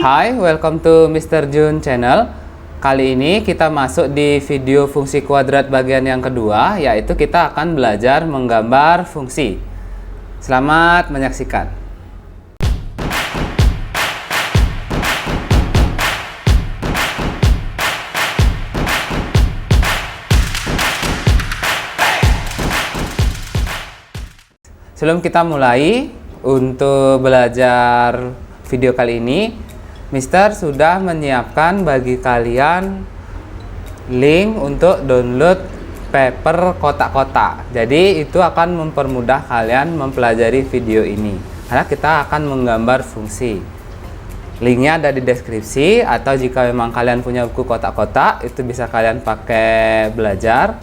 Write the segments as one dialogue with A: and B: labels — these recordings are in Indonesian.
A: Hai, welcome to Mr. Jun channel. Kali ini kita masuk di video fungsi kuadrat bagian yang kedua, yaitu kita akan belajar menggambar fungsi. Selamat menyaksikan. Sebelum kita mulai untuk belajar video kali ini, Mister sudah menyiapkan bagi kalian link untuk download paper kotak-kotak. Jadi itu akan mempermudah kalian mempelajari video ini, karena kita akan menggambar fungsi. Linknya ada di deskripsi, atau jika memang kalian punya buku kotak-kotak, itu bisa kalian pakai belajar,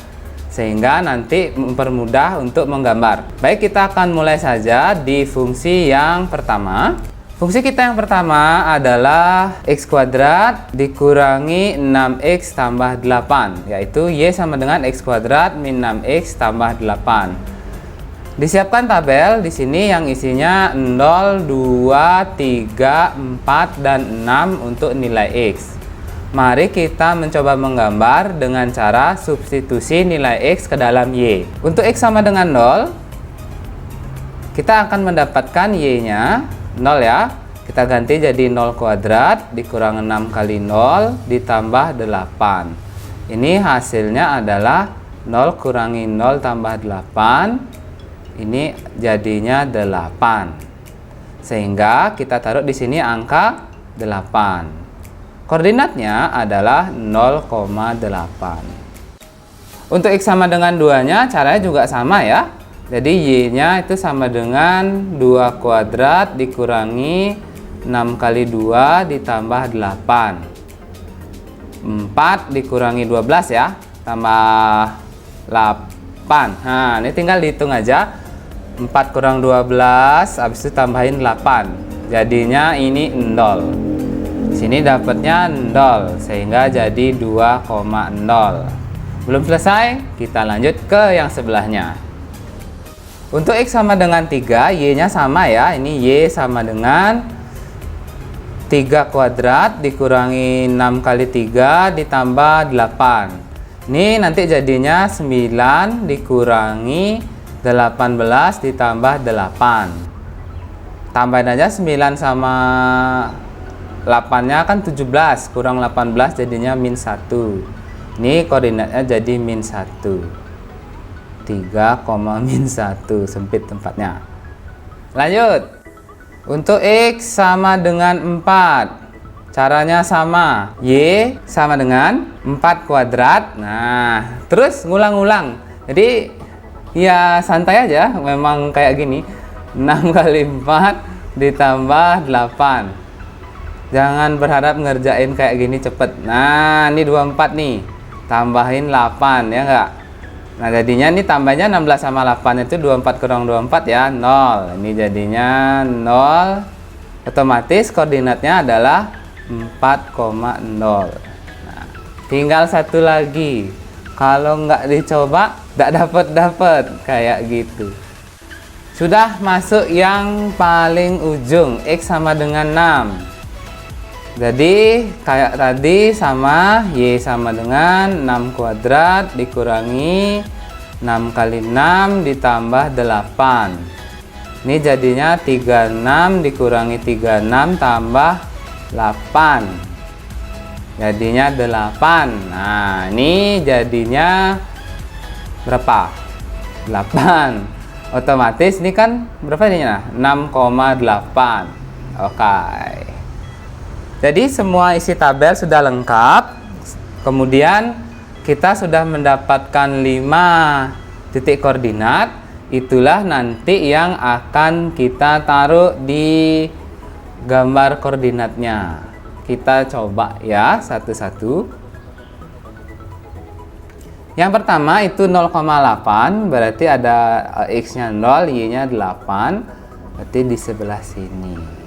A: sehingga nanti mempermudah untuk menggambar. Baik, kita akan mulai saja di fungsi yang pertama. Fungsi kita yang pertama adalah x kuadrat dikurangi 6x tambah 8, yaitu y sama dengan x kuadrat min 6x tambah 8. Disiapkan tabel di sini yang isinya 0, 2, 3, 4, dan 6 untuk nilai x. Mari kita mencoba menggambar dengan cara substitusi nilai x ke dalam y. Untuk x sama dengan 0, kita akan mendapatkan y-nya 0 ya. Kita ganti jadi 0 kuadrat dikurang 6 kali 0 ditambah 8. Ini hasilnya adalah 0 kurangi 0 tambah 8. Ini jadinya 8. Sehingga kita taruh di sini angka 8. Koordinatnya adalah 0,8. Untuk x sama dengan 2-nya caranya juga sama ya. Jadi y-nya itu sama dengan 2 kuadrat dikurangi 6 kali 2 ditambah 8. 4 dikurangi 12 ya, tambah 8. Nah, ini tinggal dihitung aja. 4 kurang 12, habis itu tambahin 8. Jadinya ini 0. Sini dapatnya 0, sehingga jadi 2,0. Belum selesai, kita lanjut ke yang sebelahnya. Untuk x sama dengan 3, y-nya sama ya. Ini y sama dengan 3 kuadrat dikurangi 6 kali 3 ditambah 8. Ini nanti jadinya 9 dikurangi 18 ditambah 8. Tambahin aja 9 sama 8-nya kan 17, kurang 18 jadinya min 1. Ini koordinatnya jadi min 1. 3, min 1, sempit tempatnya. Lanjut. Untuk x sama dengan 4. Caranya sama. Y sama dengan 4 kuadrat. Nah, terus ngulang-ngulang. Jadi ya santai aja, memang kayak gini. 6 kali 4 ditambah 8. Jangan berharap ngerjain kayak gini cepet. Nah, ini 24 nih. Tambahin 8 ya enggak? Nah, jadinya ini tambahnya 16 sama 8 itu 24 kurang 24 ya, 0. Ini jadinya 0. Otomatis koordinatnya adalah 4,0. Nah, tinggal satu lagi. Kalau nggak dicoba, nggak dapet kayak gitu. Sudah masuk yang paling ujung, x sama dengan 6. Jadi kayak tadi sama, y sama dengan 6 kuadrat dikurangi 6 kali 6 ditambah 8. Ini jadinya 36 dikurangi 36 tambah 8. Jadinya 8. Nah, ini jadinya berapa? 8. Otomatis ini kan berapa jadinya? 6,8. Oke. Jadi semua isi tabel sudah lengkap. Kemudian kita sudah mendapatkan 5 titik koordinat. Itulah nanti yang akan kita taruh di gambar koordinatnya. Kita coba ya satu-satu. Yang pertama itu 0,8, berarti ada x-nya 0, y-nya 8. Berarti di sebelah sini.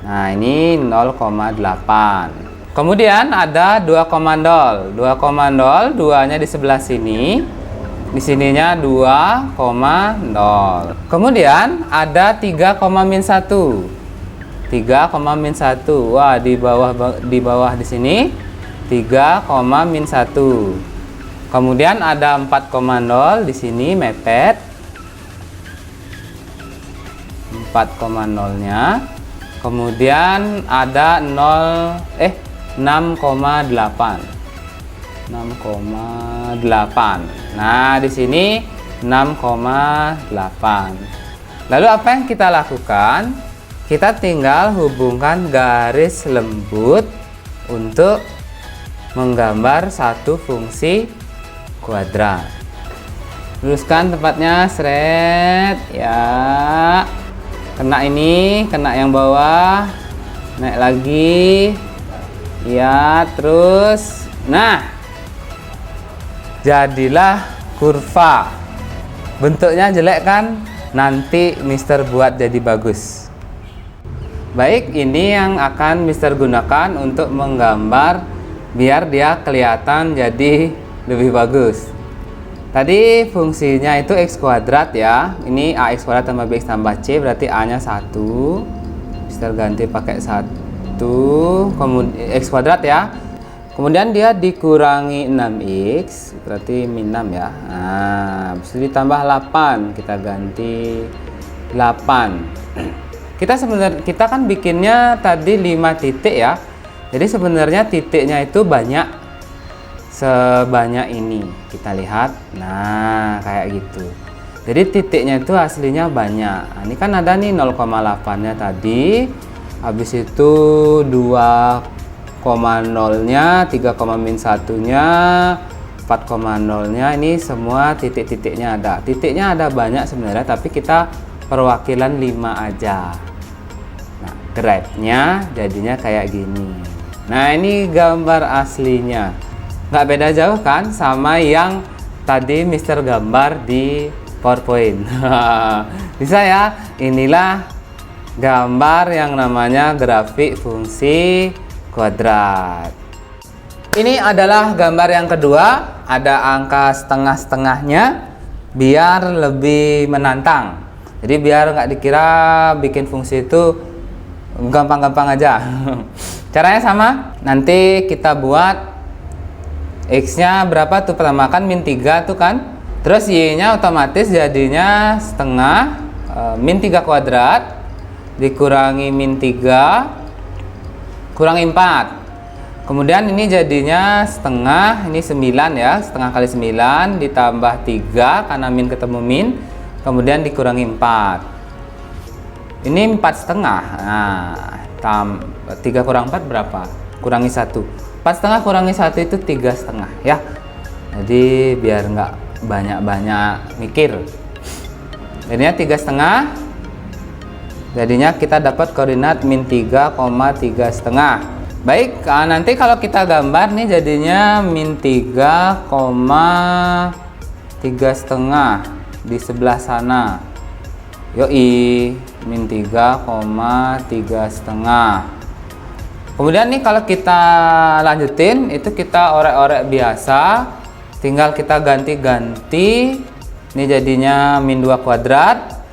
A: Nah, ini 0,8. Kemudian ada 2,0. 2,0, 2-nya di sebelah sini. Di sininya 2,0. Kemudian ada 3,-1. 3,-1. Wah, di bawah di sini 3,-1. Kemudian ada 4,0 di sini mepet 4,0-nya. Kemudian ada 6,8. Nah, di sini 6,8. Lalu apa yang kita lakukan? Kita tinggal hubungkan garis lembut untuk menggambar satu fungsi kuadrat. Luruskan tempatnya, seret ya. Kena ini, kena yang bawah, naik lagi ya, terus nah, jadilah kurva. Bentuknya jelek kan? Nanti Mister buat jadi bagus. Baik, ini yang akan Mister gunakan untuk menggambar biar dia kelihatan jadi lebih bagus. Tadi fungsinya itu x kuadrat ya. Ini ax kuadrat tambah bx tambah c, berarti a-nya 1. Mister ganti pakai 1. Kemudian x kuadrat ya. Kemudian dia dikurangi 6x, berarti min 6 ya. Nah, bisa ditambah 8, kita ganti 8. Kita kan bikinnya tadi 5 titik ya. Jadi sebenarnya titiknya itu banyak, sebanyak ini. Kita lihat. Nah, kayak gitu. Jadi titiknya itu aslinya banyak. Nah, ini kan ada nih 0,8-nya tadi. Habis itu 2,0-nya, 3,-1-nya, 4,0-nya, ini semua titik-titiknya ada. Titiknya ada banyak sebenarnya, tapi kita perwakilan 5 aja. Nah, grafnya jadinya kayak gini. Nah, ini gambar aslinya. Nggak beda jauh kan sama yang tadi Mister gambar di PowerPoint. Bisa ya? Inilah gambar yang namanya grafik fungsi kuadrat. Ini adalah gambar yang kedua, ada angka setengah-setengahnya biar lebih menantang. Jadi biar nggak dikira bikin fungsi itu gampang-gampang aja. Caranya sama, nanti kita buat x-nya berapa tuh, pertama kan min 3 tuh kan, terus y-nya otomatis jadinya setengah min 3 kuadrat dikurangi min 3 kurangi 4. Kemudian ini jadinya setengah, ini 9 ya, setengah kali 9 ditambah 3 karena min ketemu min, kemudian dikurangi 4. Ini 4,5. Nah, 3 kurang 4 berapa? Kurangi 1. 4,5 kurangi 1 itu 3,5 ya. Jadi biar nggak banyak-banyak mikir. Jadinya 3,5. Jadinya kita dapat koordinat min 3,3,5. Baik, nanti kalau kita gambar nih jadinya min 3,3,5 di sebelah sana. Yoi, min 3,3,5. Kemudian nih kalau kita lanjutin, itu kita orek-orek biasa. Tinggal kita ganti-ganti. Ini jadinya min 2 kuadrat.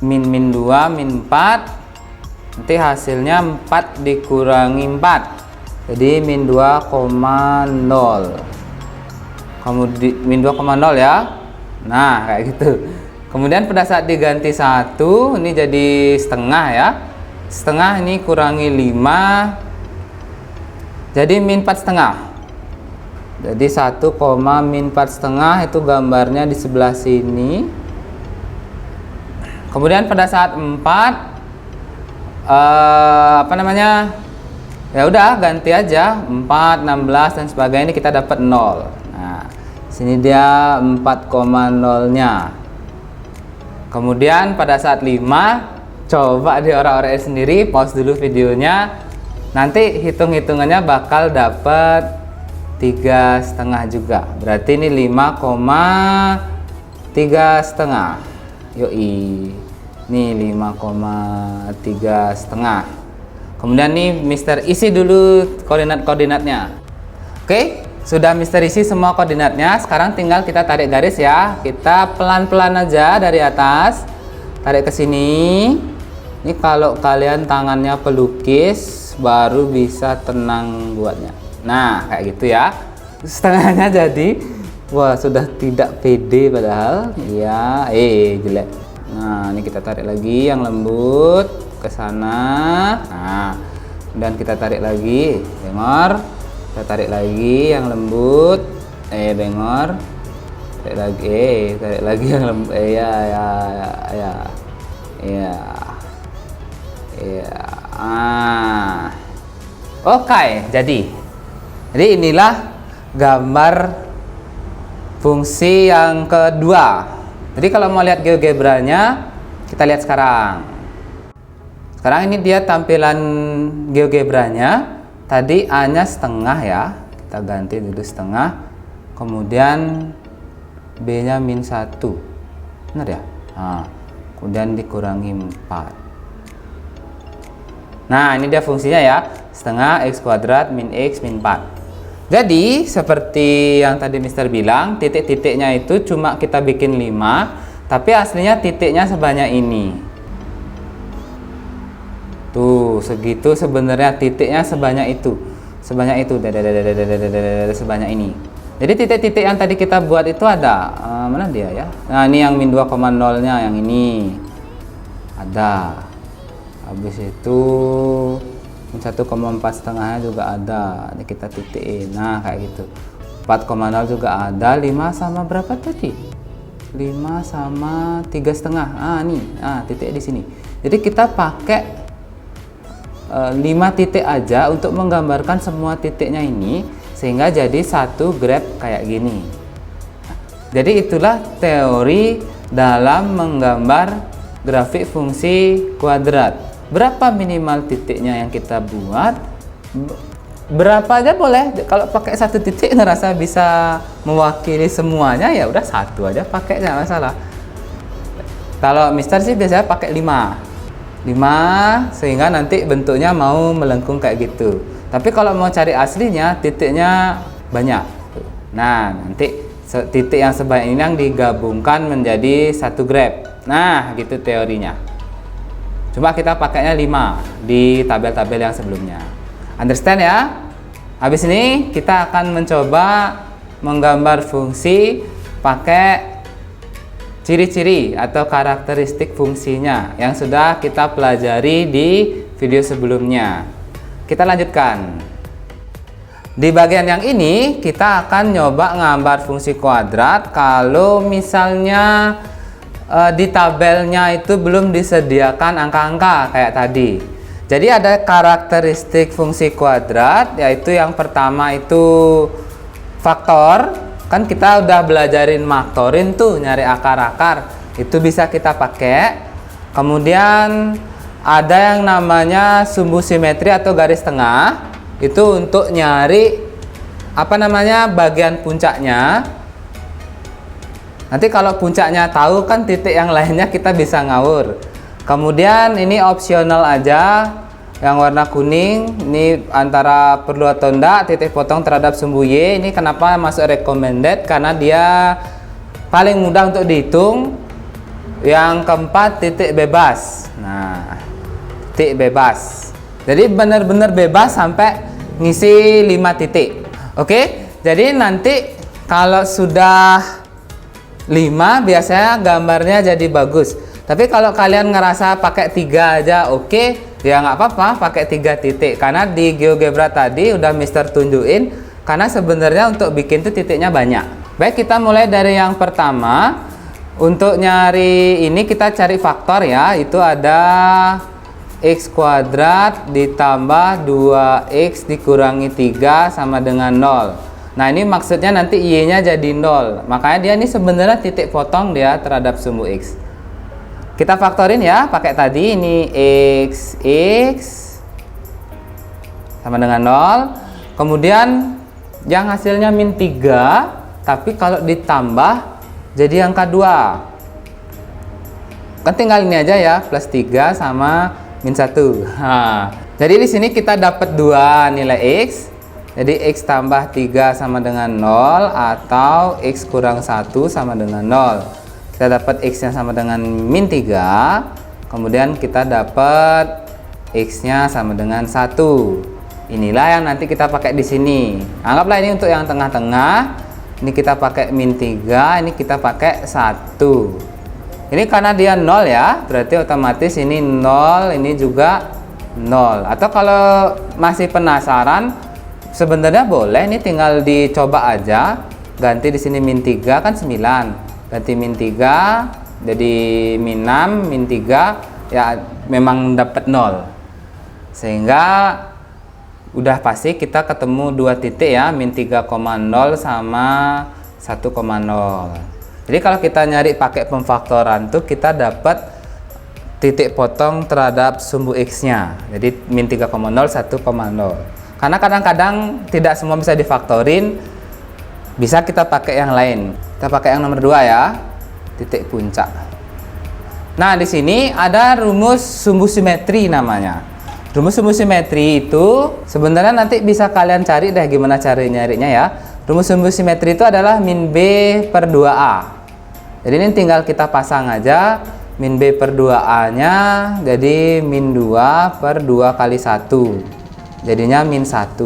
A: Min 2, min 4. Nanti hasilnya 4 dikurangi 4. Jadi min 2,0. Kemudian min 2,0 ya. Nah, kayak gitu. Kemudian pada saat diganti 1, ini jadi setengah ya. Setengah ini kurangi 5. Jadi min 4,5. Jadi 1, min 4,5 itu gambarnya di sebelah sini. Kemudian pada saat 4 ya udah ganti aja 4, 16 dan sebagainya, ini kita dapat 0. Nah, sini dia 4,0-nya. Kemudian pada saat 5 coba diorek-orek sendiri, pause dulu videonya. Nanti hitung-hitungannya bakal dapat 3,5 juga. Berarti ini 5,3,5. Yoi. Nih 5,3,5. Kemudian nih Mister isi dulu koordinat-koordinatnya. Oke, sudah Mister isi semua koordinatnya. Sekarang tinggal kita tarik garis ya. Kita pelan-pelan aja dari atas. Tarik ke sini. Ini kalau kalian tangannya pelukis baru bisa tenang buatnya. Nah, kayak gitu ya. Setengahnya jadi. Wah, sudah tidak pede padahal. Ya, jelek. Nah, ini kita tarik lagi yang lembut ke sana. Nah, dan kita tarik lagi, bengor. Kita tarik lagi yang lembut. Bengor. Tarik lagi yang lembut. Oke, jadi inilah gambar fungsi yang kedua. Jadi kalau mau lihat GeoGebra-nya, kita lihat sekarang. Sekarang ini dia tampilan GeoGebra-nya. Tadi A-nya setengah ya, kita ganti dulu setengah. Kemudian B-nya -1, benar ya? Nah, kemudian dikurangi 4. Nah, ini dia fungsinya ya, setengah x kuadrat min x min 4. Jadi seperti yang tadi Mister bilang, titik-titiknya itu cuma kita bikin 5, tapi aslinya titiknya sebanyak ini. Tuh, segitu sebenarnya titiknya sebanyak itu. Sebanyak ini. Jadi titik-titik yang tadi kita buat itu ada, mana dia ya? Nah, ini yang -2,0-nya yang ini. Ada. Habis itu 1,4 setengahnya juga ada. Ini kita titiin. Nah, kayak gitu. 4,0 juga ada. 5 sama berapa tadi? 5 sama 3,5. Nih. Titik di sini. Jadi kita pakai 5 titik aja untuk menggambarkan semua titiknya ini, sehingga jadi satu graf kayak gini. Jadi itulah teori dalam menggambar grafik fungsi kuadrat. Berapa minimal titiknya yang kita buat, berapa aja boleh. Kalau pakai satu titik ngerasa bisa mewakili semuanya, ya udah satu aja pakai, nggak masalah. Kalau Mister sih biasanya pakai 5 sehingga nanti bentuknya mau melengkung kayak gitu. Tapi kalau mau cari aslinya, titiknya banyak. Nah, nanti titik yang sebanyak ini yang digabungkan menjadi satu graf. Nah, gitu teorinya. Cuma kita pakainya 5 di tabel-tabel yang sebelumnya. Understand ya? Habis ini kita akan mencoba menggambar fungsi pakai ciri-ciri atau karakteristik fungsinya yang sudah kita pelajari di video sebelumnya. Kita lanjutkan. Di bagian yang ini kita akan nyoba ngambar fungsi kuadrat kalau misalnya di tabelnya itu belum disediakan angka-angka kayak tadi. Jadi ada karakteristik fungsi kuadrat, yaitu yang pertama itu faktor. Kan kita udah belajarin maktorin tuh, nyari akar-akar. Itu bisa kita pakai. Kemudian ada yang namanya sumbu simetri atau garis tengah. Itu untuk nyari bagian puncaknya. Nanti kalau puncaknya tahu kan titik yang lainnya kita bisa ngawur. Kemudian ini opsional aja. Yang warna kuning ini antara perlu atau enggak, titik potong terhadap sumbu Y. Ini kenapa masuk recommended, karena dia paling mudah untuk dihitung. Yang keempat, titik bebas. Nah, titik bebas. Jadi benar-benar bebas sampai ngisi 5 titik. Oke, jadi nanti kalau sudah 5 biasanya gambarnya jadi bagus. Tapi kalau kalian ngerasa pakai 3 aja oke, ya nggak apa-apa pakai 3 titik, karena di GeoGebra tadi udah Mister tunjukin, karena sebenarnya untuk bikin tuh titiknya banyak. Baik, kita mulai dari yang pertama. Untuk nyari ini kita cari faktor ya, itu ada x kuadrat ditambah 2x dikurangi 3 sama dengan 0. Nah, ini maksudnya nanti y nya jadi 0, makanya dia ini sebenarnya titik potong dia terhadap sumbu x. Kita faktorin ya, pakai tadi ini x sama dengan 0. Kemudian yang hasilnya -3, tapi kalau ditambah jadi angka 2. Kan tinggal ini aja ya, +3 sama -1. Nah, jadi di sini kita dapat 2 nilai x. Jadi x tambah 3 sama dengan 0 atau x kurang 1 sama dengan 0. Kita dapat x yang sama dengan -3, kemudian kita dapat X-nya sama dengan 1. Inilah yang nanti kita pakai di sini. Anggaplah ini untuk yang tengah-tengah. Ini kita pakai min 3, ini kita pakai 1. Ini karena dia 0 ya, berarti otomatis ini 0, ini juga 0. Atau kalau masih penasaran, sebenarnya boleh, ini tinggal dicoba aja. Ganti di sini min 3 kan 9. Ganti min 3 jadi min 6, min 3 ya memang dapat 0. Sehingga udah pasti kita ketemu 2 titik ya, min 3,0 sama 1,0. Jadi kalau kita nyari pakai pemfaktoran tuh kita dapat titik potong terhadap sumbu X-nya. Jadi min 3,0, 1,0. Karena kadang-kadang tidak semua bisa difaktorin, bisa kita pakai yang lain. Kita pakai yang nomor 2 ya, titik puncak. Nah, di sini ada rumus sumbu simetri namanya. Rumus sumbu simetri itu sebenarnya nanti bisa kalian cari deh gimana cara nyarinya ya. Rumus sumbu simetri itu adalah min B per 2A. Jadi ini tinggal kita pasang aja min B per 2A nya jadi min 2 per 2 kali 1, jadinya min 1.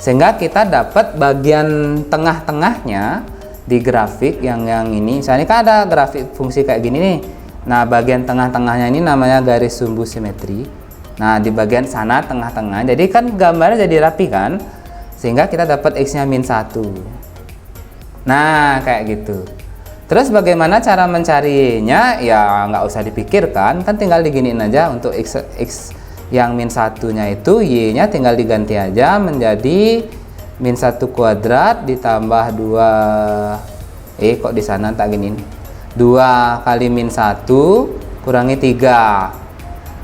A: Sehingga kita dapat bagian tengah-tengahnya di grafik yang ini. Misalnya kan ada grafik fungsi kayak gini nih. Nah, bagian tengah-tengahnya ini namanya garis sumbu simetri. Nah, di bagian sana tengah-tengah, jadi kan gambarnya jadi rapi kan, sehingga kita dapat X nya min 1. Nah, kayak gitu. Terus bagaimana cara mencarinya? Ya nggak usah dipikirkan, kan tinggal diginiin aja. Untuk X yang min 1 nya itu Y nya tinggal diganti aja menjadi min 1 kuadrat ditambah 2 kok di sana tak giniin, 2 kali min 1 kurangi 3.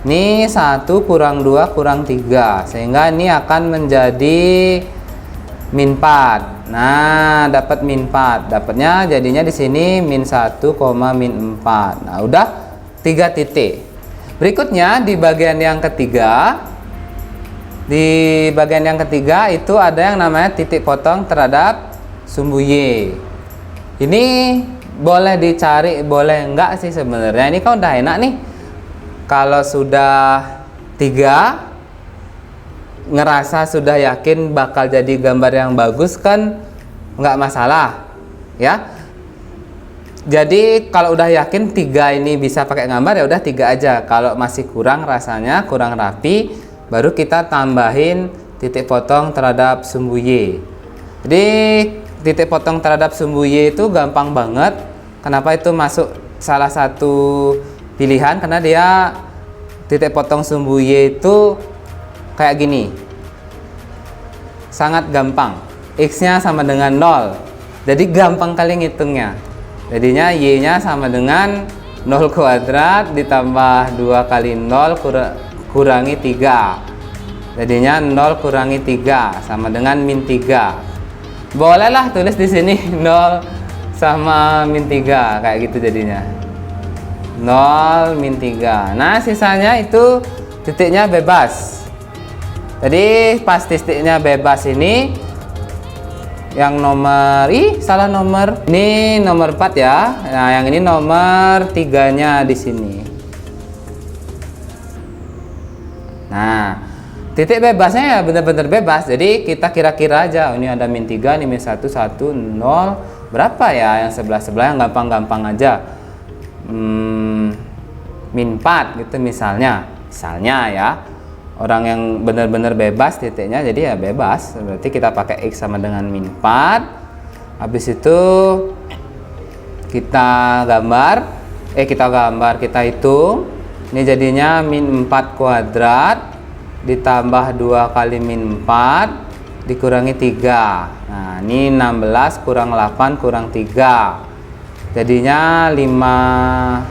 A: Ini 1 kurang 2 kurang 3, sehingga ini akan menjadi min 4. Nah, dapat min 4. Dapatnya jadinya di sini min 1, min 4. Nah, udah 3 titik. Berikutnya di bagian yang ketiga. Di bagian yang ketiga itu ada yang namanya titik potong terhadap sumbu Y. Ini boleh dicari, boleh enggak sih sebenarnya. Ini kan udah enak nih. Kalau sudah 3 ngerasa sudah yakin bakal jadi gambar yang bagus kan nggak masalah ya. Jadi kalau udah yakin 3 ini bisa pakai gambar ya udah 3 aja. Kalau masih kurang rasanya kurang rapi, baru kita tambahin titik potong terhadap sumbu Y. Jadi titik potong terhadap sumbu Y itu gampang banget. Kenapa itu masuk salah satu pilihan? Karena dia titik potong sumbu Y itu kayak gini, sangat gampang. X nya sama dengan 0, jadi gampang kali ngitungnya. Jadinya Y nya sama dengan 0 kuadrat ditambah 2 kali 0 kurangi 3, jadinya 0 kurangi 3 sama dengan min 3. Bolehlah tulis di sini 0 sama min 3 kayak gitu, jadinya 0 min 3. Nah, sisanya itu titiknya bebas. Jadi pas titiknya bebas ini yang nomor salah nomor. Ini nomor 4 ya. Nah, yang ini nomor 3-nya di sini. Nah, titik bebasnya ya benar-benar bebas. Jadi kita kira-kira aja, ini ada min 3, ini min 1, 1, 0. Berapa ya yang sebelah-sebelah, yang gampang-gampang aja. Min 4 gitu misalnya ya. Orang yang benar-benar bebas titiknya, jadi ya bebas, berarti kita pakai X sama dengan min 4. Habis itu kita hitung. Ini jadinya min 4 kuadrat ditambah 2 kali min 4 dikurangi 3. Nah, ini 16 kurang 8 kurang 3, jadinya 5.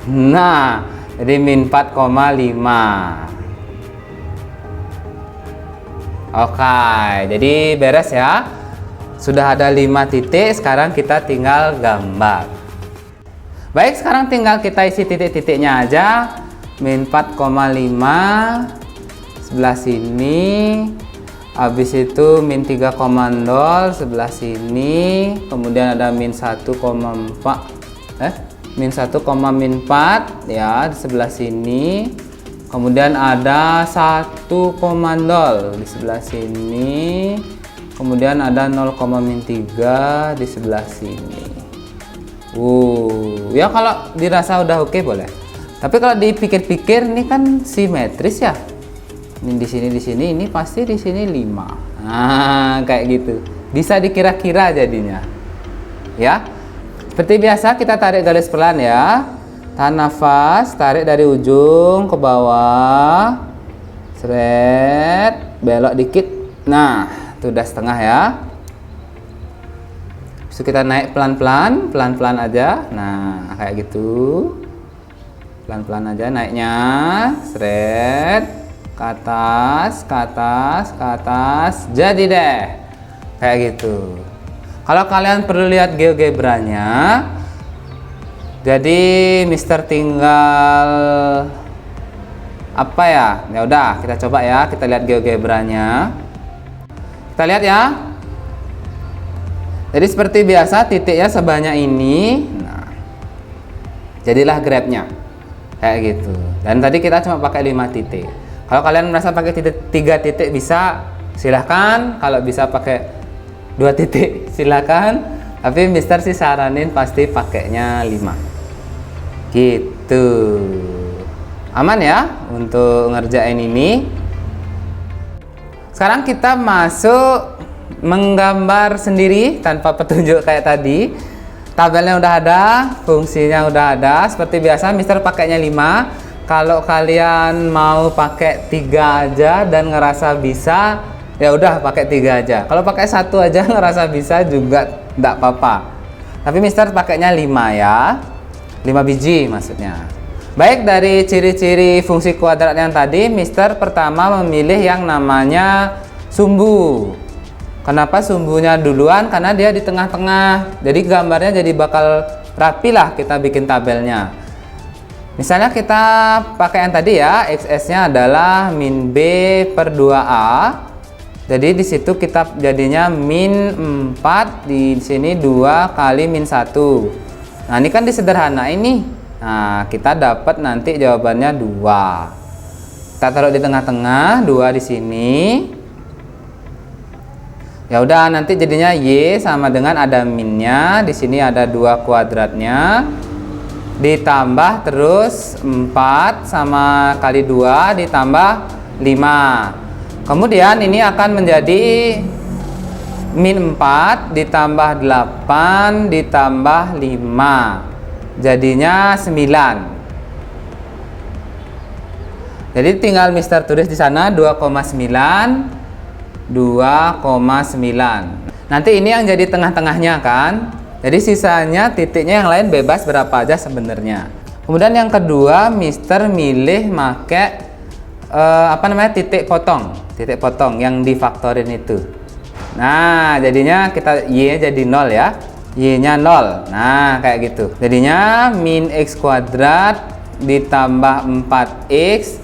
A: Nah, jadi min 4,5. Oke, jadi beres ya. Sudah ada 5 titik, sekarang kita tinggal gambar. Baik, sekarang tinggal kita isi titik-titiknya aja. Min 4,5 sebelah sini. Habis itu min 3,0 sebelah sini. Kemudian ada min 1,4 min 1, min 4 ya di sebelah sini. Kemudian ada 1,0 di sebelah sini. Kemudian ada 0, min 3 di sebelah sini. Ya kalau dirasa udah oke boleh. Tapi kalau dipikir-pikir ini kan simetris ya. Ini di sini, ini pasti di sini 5. Nah, kayak gitu. Bisa dikira-kira jadinya. Ya. Seperti biasa kita tarik garis pelan ya. Tahan nafas, tarik dari ujung ke bawah. Seret, belok dikit. Nah, itu udah setengah ya. Terus kita naik pelan-pelan, pelan-pelan aja. Nah, kayak gitu. Pelan-pelan aja naiknya. Seret, ke atas, ke atas, ke atas. Jadi deh. Kayak gitu. Kalau kalian perlu lihat GeoGebra-nya, jadi Mister tinggal apa ya? Ya udah, kita coba ya, kita lihat GeoGebra-nya. Kita lihat ya. Jadi seperti biasa titiknya sebanyak ini. Nah, jadilah grabnya kayak gitu. Dan tadi kita cuma pakai 5 titik. Kalau kalian merasa pakai 3 titik bisa, silahkan. Kalau bisa pakai 2 titik silakan, tapi Mister sih saranin pasti pakainya 5 gitu. Aman ya untuk ngerjain ini. Sekarang kita masuk menggambar sendiri tanpa petunjuk kayak tadi. Tabelnya udah ada, fungsinya udah ada. Seperti biasa Mister pakainya 5. Kalau kalian mau pakai 3 aja dan ngerasa bisa, ya udah pakai 3 aja. Kalau pakai 1 aja ngerasa bisa juga enggak apa-apa. Tapi Mister pakainya 5 ya. 5 biji maksudnya. Baik, dari ciri-ciri fungsi kuadrat yang tadi, Mister pertama memilih yang namanya sumbu. Kenapa sumbunya duluan? Karena dia di tengah-tengah. Jadi gambarnya jadi bakal rapi lah kita bikin tabelnya. Misalnya kita pakai yang tadi ya, XS-nya adalah min B per 2A. Jadi di situ kita jadinya min 4, di sini 2 kali min 1. Nah, ini kan disederhanain nih. Nah, kita dapat nanti jawabannya 2. Kita taruh di tengah-tengah, 2 di sini. Ya udah, nanti jadinya Y sama dengan ada minnya, di sini ada 2 kuadratnya. Ditambah terus 4 sama kali 2 ditambah 5. Kemudian ini akan menjadi min 4 ditambah 8 ditambah 5. Jadinya 9. Jadi tinggal Mister tulis di sana 2,9. Nanti ini yang jadi tengah-tengahnya kan. Jadi sisanya titiknya yang lain bebas berapa aja sebenarnya. Kemudian yang kedua Mister milih make titik potong yang difaktorin itu. Nah, jadinya kita Y jadi 0 ya. Y nya 0. Nah, kayak gitu. Jadinya min X kuadrat ditambah 4X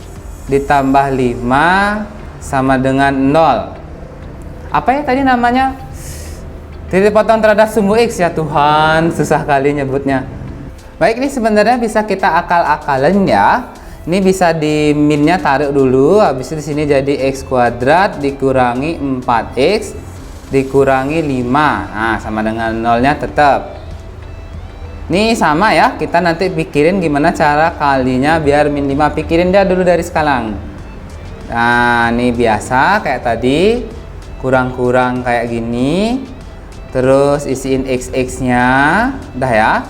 A: ditambah 5 sama dengan 0. Apa ya tadi namanya? Titik potong terhadap sumbu X ya Tuhan, susah kali nyebutnya. Baik, ini sebenarnya bisa kita akal-akalin ya. Ini bisa di minnya taruh dulu, habis itu di sini jadi X kuadrat dikurangi 4X dikurangi 5. Nah, sama dengan 0-nya tetap. Ini sama ya, kita nanti pikirin gimana cara kalinya biar min 5. Pikirin dia dulu dari sekarang. Nah, ini biasa kayak tadi, kurang-kurang kayak gini. Terus isiin XX-nya, udah ya.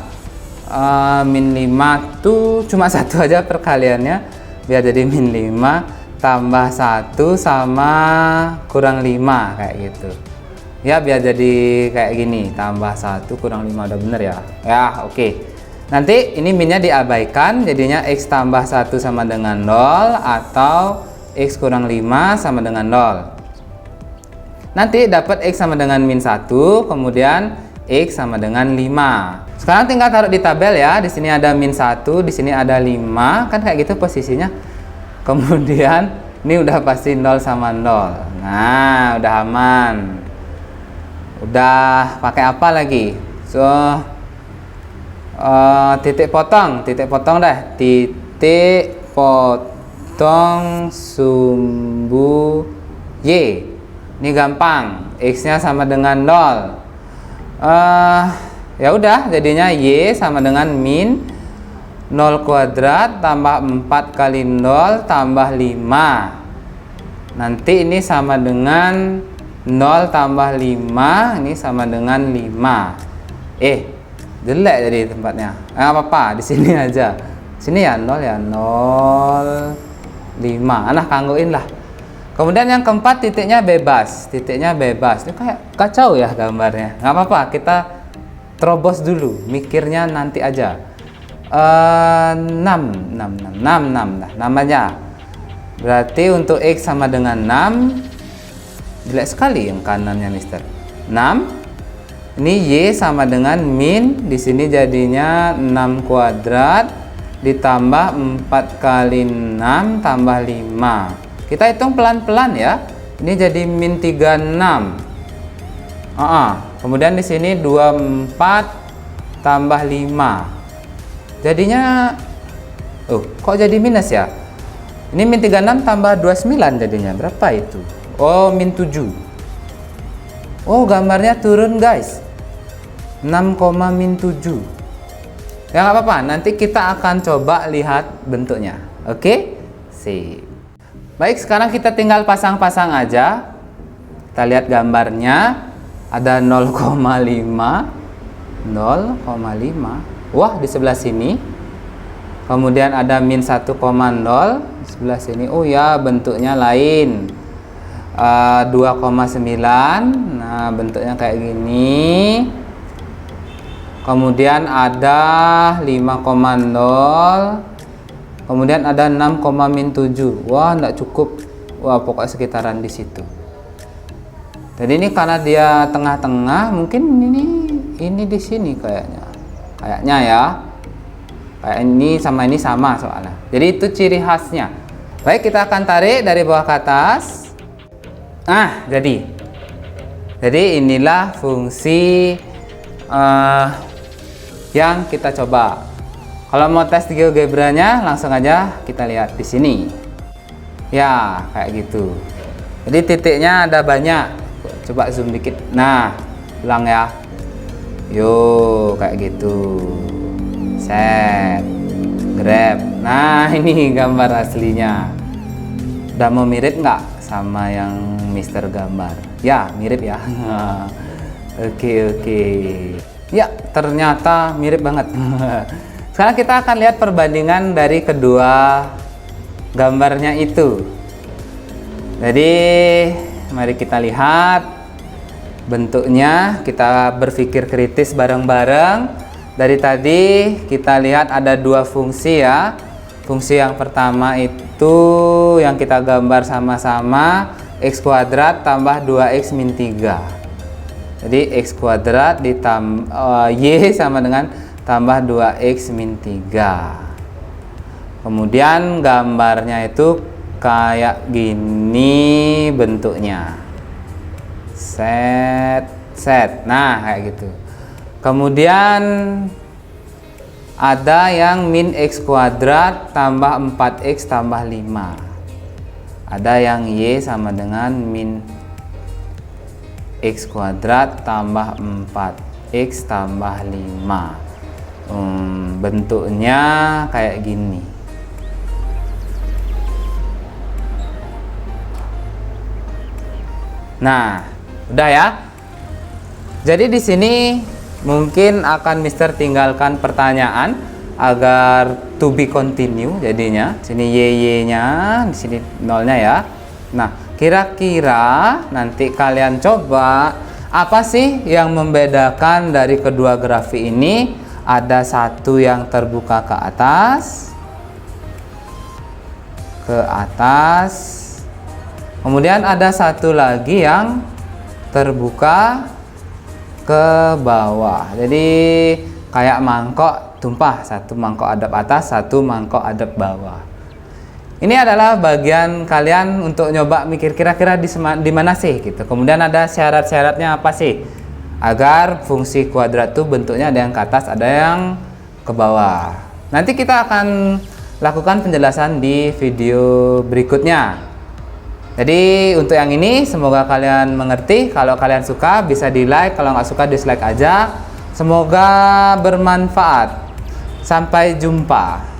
A: Min 5 tuh cuma 1 aja perkaliannya, biar jadi min 5 tambah 1 sama kurang 5 kayak gitu ya, biar jadi kayak gini, tambah 1 kurang 5. udah bener ya. Ya oke. Nanti ini minnya diabaikan, jadinya X tambah 1 sama dengan 0 atau X kurang 5 sama dengan 0. Nanti dapat X sama dengan min 1, kemudian X sama dengan 5. Sekarang tinggal taruh di tabel ya. Di sini ada min 1, di sini ada 5, kan kayak gitu posisinya. Kemudian ini udah pasti 0 sama 0. Nah, udah aman. Udah pakai apa lagi? So titik potong deh, titik potong sumbu Y. Ini gampang, X-nya sama dengan 0. Ya udah, jadinya Y sama dengan min 0 kuadrat tambah 4 kali 0 tambah 5. Nanti ini sama dengan 0 tambah 5, ini sama dengan 5. Jelek jadi tempatnya. Apa-apa, di sini aja. Sini ya 0 ya, 0 5. Nah, kangguin lah. Kemudian yang keempat, titiknya bebas. Titiknya bebas. Ini kayak kacau ya gambarnya. Nggak apa-apa, kita terobos dulu, mikirnya nanti aja. 6 nah, namanya. Berarti untuk X sama dengan 6. Jelek sekali yang kanannya, Mister. 6. Ini Y sama dengan min, di sini jadinya 6 kuadrat ditambah 4 kali 6 tambah 5. Kita hitung pelan-pelan ya. Ini jadi min 36. Kemudian di sini 24 tambah 5. Jadinya kok jadi minus ya? Ini min 36 tambah 29 jadinya. Berapa itu? Min 7. Gambarnya turun, guys. 6, min 7. Ya nggak apa-apa, nanti kita akan coba lihat bentuknya. Oke? Sip. Baik, sekarang kita tinggal pasang-pasang aja. Kita lihat gambarnya. Ada 0,5. 0,5. Wah, di sebelah sini. Kemudian ada min 1,0 di sebelah sini. Oh ya, bentuknya lain. 2,9. Nah, bentuknya kayak gini. Kemudian ada 5,0. Kemudian ada 6,-7. Wah, enggak cukup. Wah, pokoknya sekitaran di situ. Jadi ini karena dia tengah-tengah, mungkin ini di sini kayaknya ya. Kayak ini sama soalnya. Jadi itu ciri khasnya. Baik, kita akan tarik dari bawah ke atas. Jadi inilah fungsi yang kita coba. Kalau mau tes GeoGebra-nya, langsung aja kita lihat di sini. Ya, kayak gitu. Jadi titiknya ada banyak. Coba zoom dikit. Nah, ulang ya. Yo, kayak gitu. Set. Grab. Nah, ini gambar aslinya. Udah mau mirip nggak sama yang Mister gambar? Ya, mirip ya. Oke. Ya, ternyata mirip banget. Sekarang kita akan lihat perbandingan dari kedua gambarnya itu. Jadi, mari kita lihat bentuknya. Kita berpikir kritis bareng-bareng. Dari tadi kita lihat ada dua fungsi ya. Fungsi yang pertama itu yang kita gambar sama-sama, X kuadrat tambah 2X min 3. Jadi X kuadrat ditambah Y sama dengan tambah 2X min 3. Kemudian gambarnya itu kayak gini bentuknya. Set. Nah, kayak gitu. Kemudian ada yang min X kuadrat tambah 4X tambah 5. Ada yang Y sama dengan min X kuadrat tambah 4X tambah 5. Bentuknya kayak gini. Nah, udah ya. Jadi di sini mungkin akan Mister tinggalkan pertanyaan agar to be continue jadinya. Sini Y-nya, di sini nolnya ya. Nah, kira-kira nanti kalian coba apa sih yang membedakan dari kedua grafik ini? Ada satu yang terbuka ke atas. Kemudian ada satu lagi yang terbuka ke bawah. Jadi kayak mangkok tumpah, satu mangkok hadap atas, satu mangkok hadap bawah. Ini adalah bagian kalian untuk nyoba mikir kira-kira di mana sih gitu. Kemudian ada syarat-syaratnya apa sih agar fungsi kuadrat itu bentuknya ada yang ke atas, ada yang ke bawah. Nanti kita akan lakukan penjelasan di video berikutnya. Jadi untuk yang ini semoga kalian mengerti. Kalau kalian suka bisa di like, kalau nggak suka dislike aja. Semoga bermanfaat. Sampai jumpa.